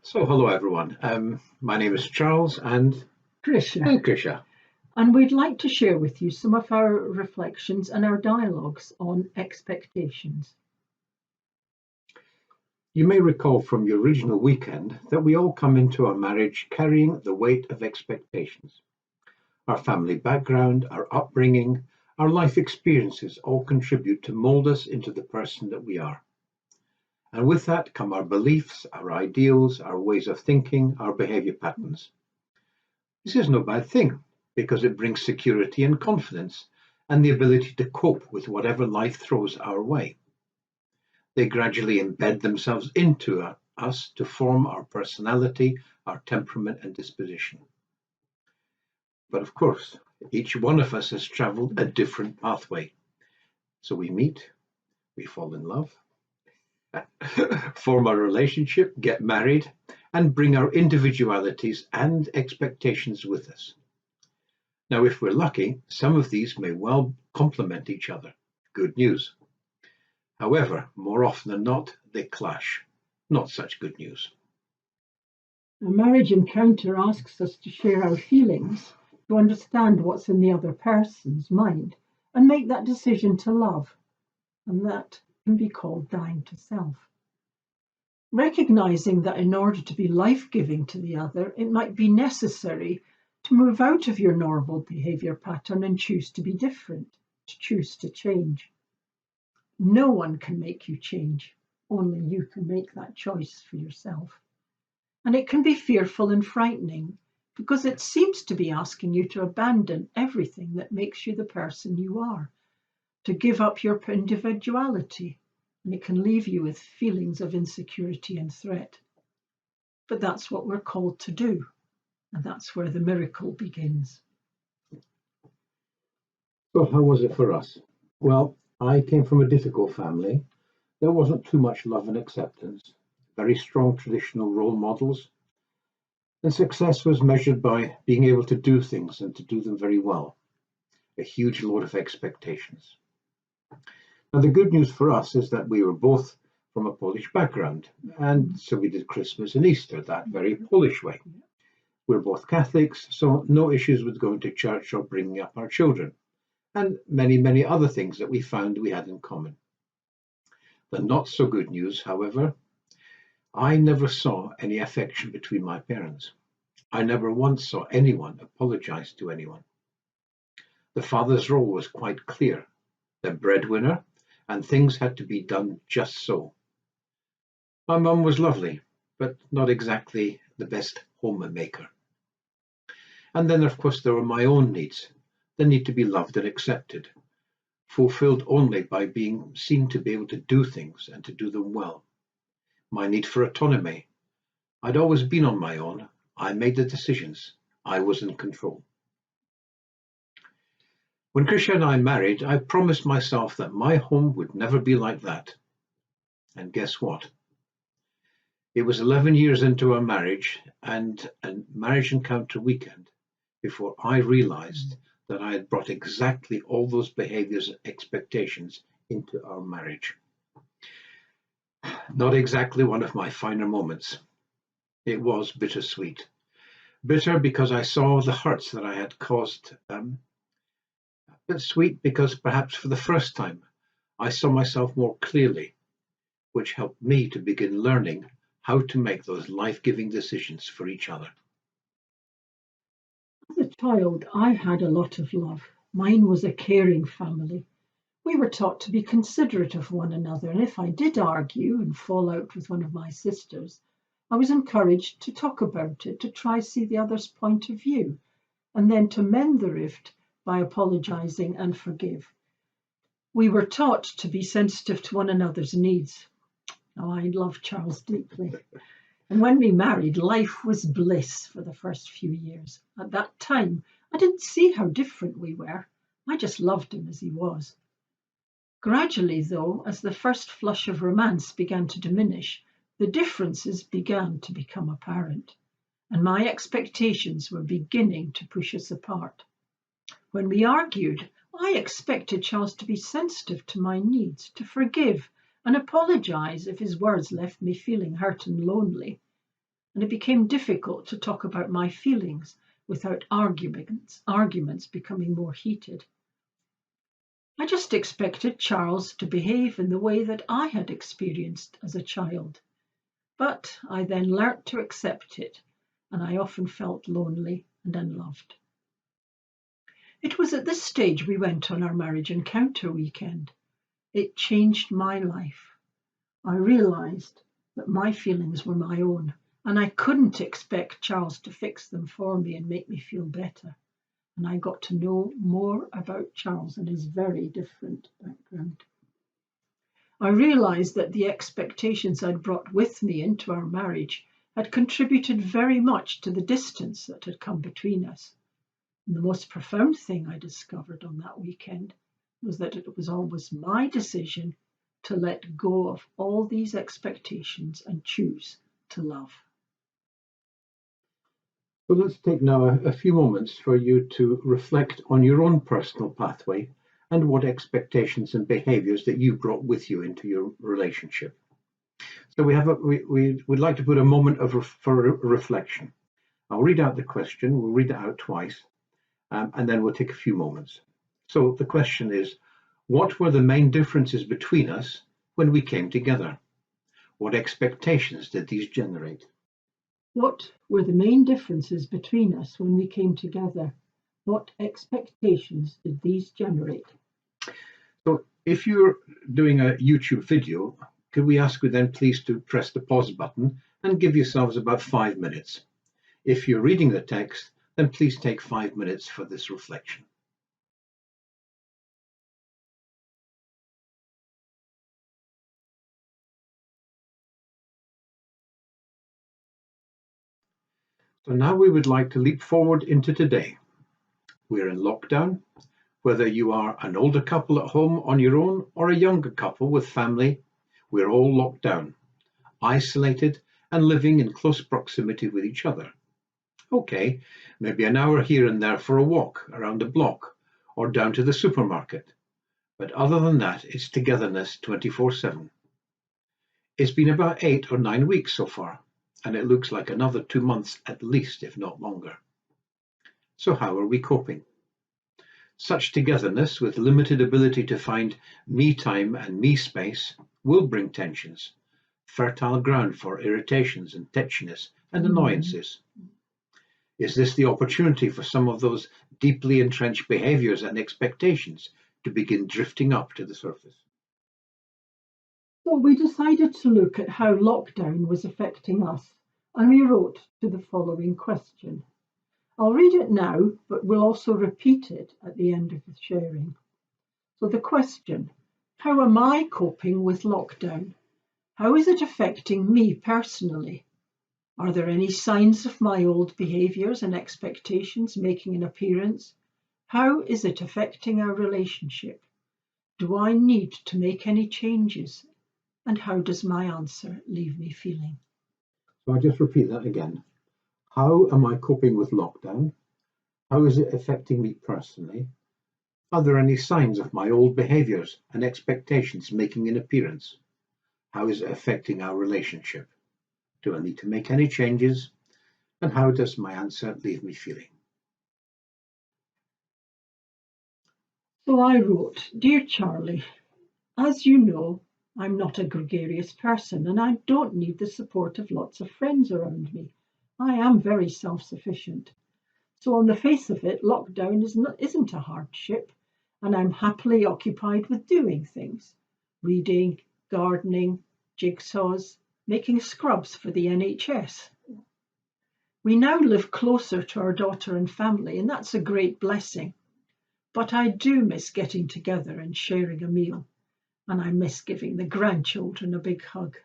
So, hello everyone. My name is Charles Krysia, and Krisha. and we'd like to share with you some of our reflections and our dialogues on expectations. You may recall from the original weekend that we all come into our marriage carrying the weight of expectations. Our family background, our upbringing, our life experiences all contribute to mold us into the person that we are. And with that come our beliefs, our ideals, our ways of thinking, our behavior patterns. This is no bad thing because it brings security and confidence and the ability to cope with whatever life throws our way. They gradually embed themselves into us to form our personality, our temperament and disposition. But of course, each one of us has traveled a different pathway. So we meet, we fall in love, form a relationship, get married, and bring our individualities and expectations with us. Now, if we're lucky, some of these may well complement each other. Good news. However, more often than not, they clash. Not such good news. A marriage encounter asks us to share our feelings, to understand what's in the other person's mind, and make that decision to love. And that can be called dying to self. Recognizing that in order to be life-giving to the other, it might be necessary to move out of your normal behavior pattern and choose to be different, to choose to change. No one can make you change. Only you can make that choice for yourself. And it can be fearful and frightening because it seems to be asking you to abandon everything that makes you the person you are, to give up your individuality, and it can leave you with feelings of insecurity and threat. But that's what we're called to do, and that's where the miracle begins. So how was it for us? Well, I came from a difficult family. There wasn't too much love and acceptance, very strong traditional role models, and success was measured by being able to do things and to do them very well. A huge load of expectations. Now, the good news for us is that we were both from a Polish background, and so we did Christmas and Easter that very Polish way. We're both Catholics, so no issues with going to church or bringing up our children, and many, many other things that we found we had in common. The not so good news, however, I never saw any affection between my parents. I never once saw anyone apologize to anyone. The father's role was quite clear, the breadwinner, and things had to be done just so. My mum was lovely, but not exactly the best homemaker. And then, of course, there were my own needs, the need to be loved and accepted, fulfilled only by being seen to be able to do things and to do them well. My need for autonomy. I'd always been on my own. I made the decisions. I was in control. When Krisha and I married, I promised myself that my home would never be like that. And guess what? It was 11 years into our marriage and a marriage encounter weekend before I realized that I had brought exactly all those behaviors and expectations into our marriage. Not exactly one of my finer moments. It was bittersweet. Bitter because I saw the hurts that I had caused them, but sweet because perhaps for the first time I saw myself more clearly, which helped me to begin learning how to make those life-giving decisions for each other. As a child, I had a lot of love. Mine was a caring family. We were taught to be considerate of one another, and if I did argue and fall out with one of my sisters, I was encouraged to talk about it, to try see the other's point of view, and then to mend the rift by apologizing and forgive. We were taught to be sensitive to one another's needs. Oh, I love Charles deeply. And when we married, life was bliss for the first few years. At that time, I didn't see how different we were. I just loved him as he was. Gradually, though, as the first flush of romance began to diminish, the differences began to become apparent, and my expectations were beginning to push us apart. When we argued, I expected Charles to be sensitive to my needs, to forgive and apologize if his words left me feeling hurt and lonely. and it became difficult to talk about my feelings without arguments becoming more heated. I just expected Charles to behave in the way that I had experienced as a child. But I then learnt to accept it, and I often felt lonely and unloved. It was at this stage we went on our marriage encounter weekend. It changed my life. I realised that my feelings were my own, and I couldn't expect Charles to fix them for me and make me feel better. And I got to know more about Charles and his very different background. I realised that the expectations I'd brought with me into our marriage had contributed very much to the distance that had come between us. And the most profound thing I discovered on that weekend was that it was always my decision to let go of all these expectations and choose to love. So let's take now a few moments for you to reflect on your own personal pathway and what expectations and behaviours that you brought with you into your relationship. So we'd like to put a moment for reflection. I'll read out the question, we'll read it out twice, and then we'll take a few moments. So the question is, what were the main differences between us when we came together? What expectations did these generate? What were the main differences between us when we came together? What expectations did these generate? So if you're doing a YouTube video, could we ask you then please to press the pause button and give yourselves about 5 minutes. If you're reading the text, then please take 5 minutes for this reflection. So now we would like to leap forward into today. We're in lockdown. Whether you are an older couple at home on your own or a younger couple with family, we're all locked down, isolated and living in close proximity with each other. Okay, maybe an hour here and there for a walk around the block or down to the supermarket. But other than that, it's togetherness 24/7. It's been about 8 or 9 weeks so far, and it looks like another 2 months at least, if not longer. So how are we coping? Such togetherness with limited ability to find me time and me space will bring tensions, fertile ground for irritations and tetchiness and annoyances. Is this the opportunity for some of those deeply entrenched behaviours and expectations to begin drifting up to the surface? So we decided to look at how lockdown was affecting us, and we wrote to the following question. I'll read it now, but we'll also repeat it at the end of the sharing. So the question, how am I coping with lockdown? How is it affecting me personally? Are there any signs of my old behaviours and expectations making an appearance? How is it affecting our relationship? Do I need to make any changes? And how does my answer leave me feeling? So I'll just repeat that again. How am I coping with lockdown? How is it affecting me personally? Are there any signs of my old behaviours and expectations making an appearance? How is it affecting our relationship? Do I need to make any changes? And how does my answer leave me feeling? So I wrote, Dear Charlie, as you know, I'm not a gregarious person and I don't need the support of lots of friends around me. I am very self-sufficient. So on the face of it, lockdown isn't a hardship, and I'm happily occupied with doing things. Reading, gardening, jigsaws, making scrubs for the NHS. We now live closer to our daughter and family, and that's a great blessing. But I do miss getting together and sharing a meal, and I miss giving the grandchildren a big hug.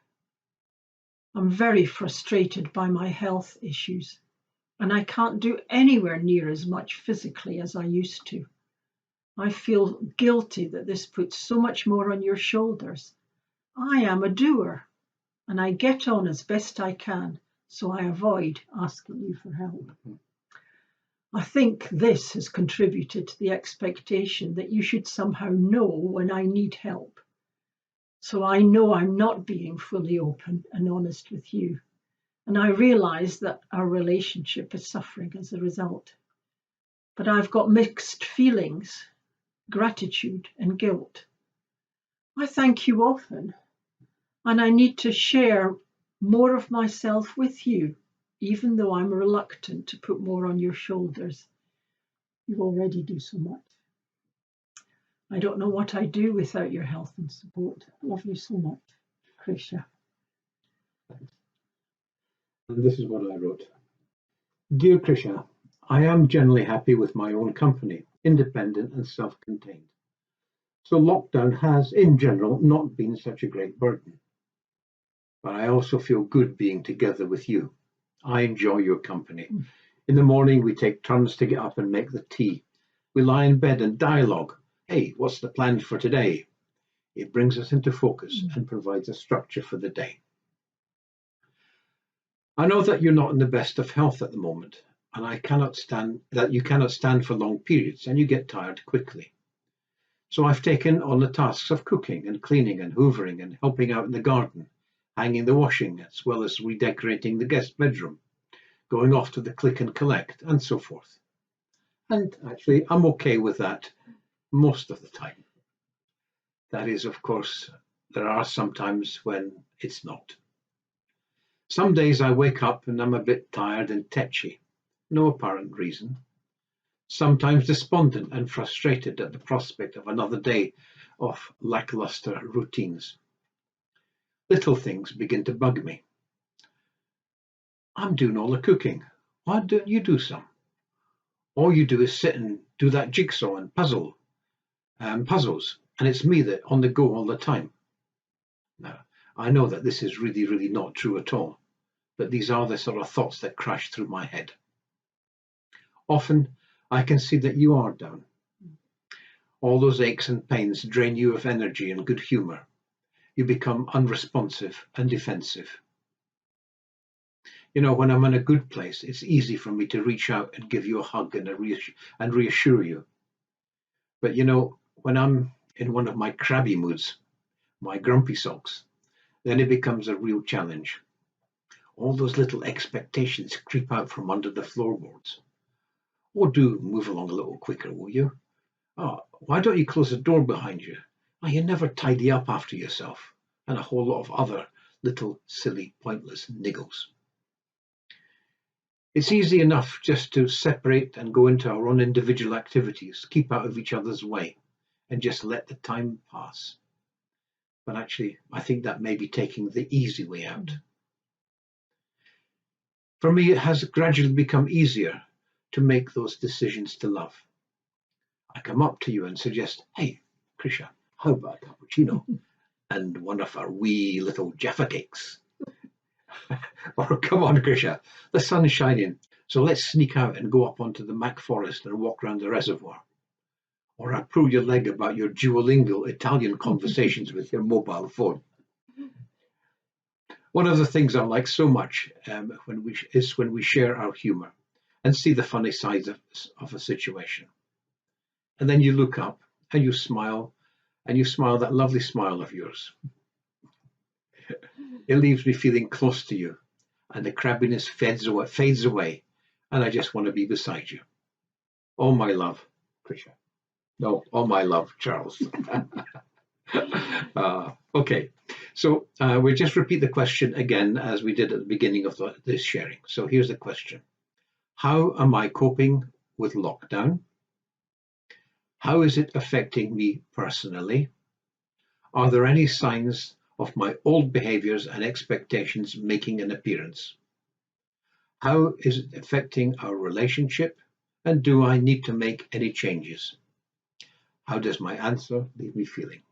I'm very frustrated by my health issues, and I can't do anywhere near as much physically as I used to. I feel guilty that this puts so much more on your shoulders. I am a doer, and I get on as best I can, so I avoid asking you for help. I think this has contributed to the expectation that you should somehow know when I need help. So I know I'm not being fully open and honest with you. And I realise that our relationship is suffering as a result. But I've got mixed feelings, gratitude and guilt. I thank you often, and I need to share more of myself with you, even though I'm reluctant to put more on your shoulders. You already do so much. I don't know what I'd do without your help and support. Love you so much, Krysia. And this is what I wrote. Dear Krysia, I am generally happy with my own company, independent and self-contained. So lockdown has, in general, not been such a great burden. But I also feel good being together with you. I enjoy your company. In the morning, we take turns to get up and make the tea. We lie in bed and dialogue. Hey, what's the plan for today? It brings us into focus and provides a structure for the day. I know that you're not in the best of health at the moment, and you cannot stand for long periods and you get tired quickly. So I've taken on the tasks of cooking and cleaning and hoovering and helping out in the garden, hanging the washing, as well as redecorating the guest bedroom, going off to the click and collect, and so forth. And actually, I'm okay with that most of the time. That is, of course, there are some times when it's not. Some days I wake up and I'm a bit tired and tetchy, no apparent reason. Sometimes despondent and frustrated at the prospect of another day of lackluster routines. Little things begin to bug me. I'm doing all the cooking. Why don't you do some? All you do is sit and do that jigsaw and puzzles, and it's me that on the go all the time. Now, I know that this is really, really not true at all, but these are the sort of thoughts that crash through my head. Often, I can see that you are down. All those aches and pains drain you of energy and good humour. You become unresponsive and defensive. You know, when I'm in a good place, it's easy for me to reach out and give you a hug and reassure you. But you know, when I'm in one of my crabby moods, my grumpy socks, then it becomes a real challenge. All those little expectations creep out from under the floorboards. Oh, do move along a little quicker, will you? Oh, why don't you close the door behind you? Oh, you never tidy up after yourself. And a whole lot of other little, silly, pointless niggles. It's easy enough just to separate and go into our own individual activities, keep out of each other's way, and just let the time pass. But actually, I think that may be taking the easy way out. For me, it has gradually become easier to make those decisions to love. I come up to you and suggest, hey, Krysia, how about a cappuccino and one of our wee little Jaffa cakes? Or come on, Krysia, the sun's shining, so let's sneak out and go up onto the Mac Forest and walk round the reservoir. Or I pull your leg about your Duolingo Italian conversations with your mobile phone. One of the things I like so much when we share our humour and see the funny sides of a situation. And then you look up and you smile that lovely smile of yours. It leaves me feeling close to you, and the crabbiness fades away, and I just want to be beside you. All my love, Krysia. No, all my love, Charles. Okay, so we'll just repeat the question again as we did at the beginning of this sharing. So here's the question. How am I coping with lockdown? How is it affecting me personally? Are there any signs of my old behaviors and expectations making an appearance? How is it affecting our relationship? And do I need to make any changes? How does my answer leave me feeling?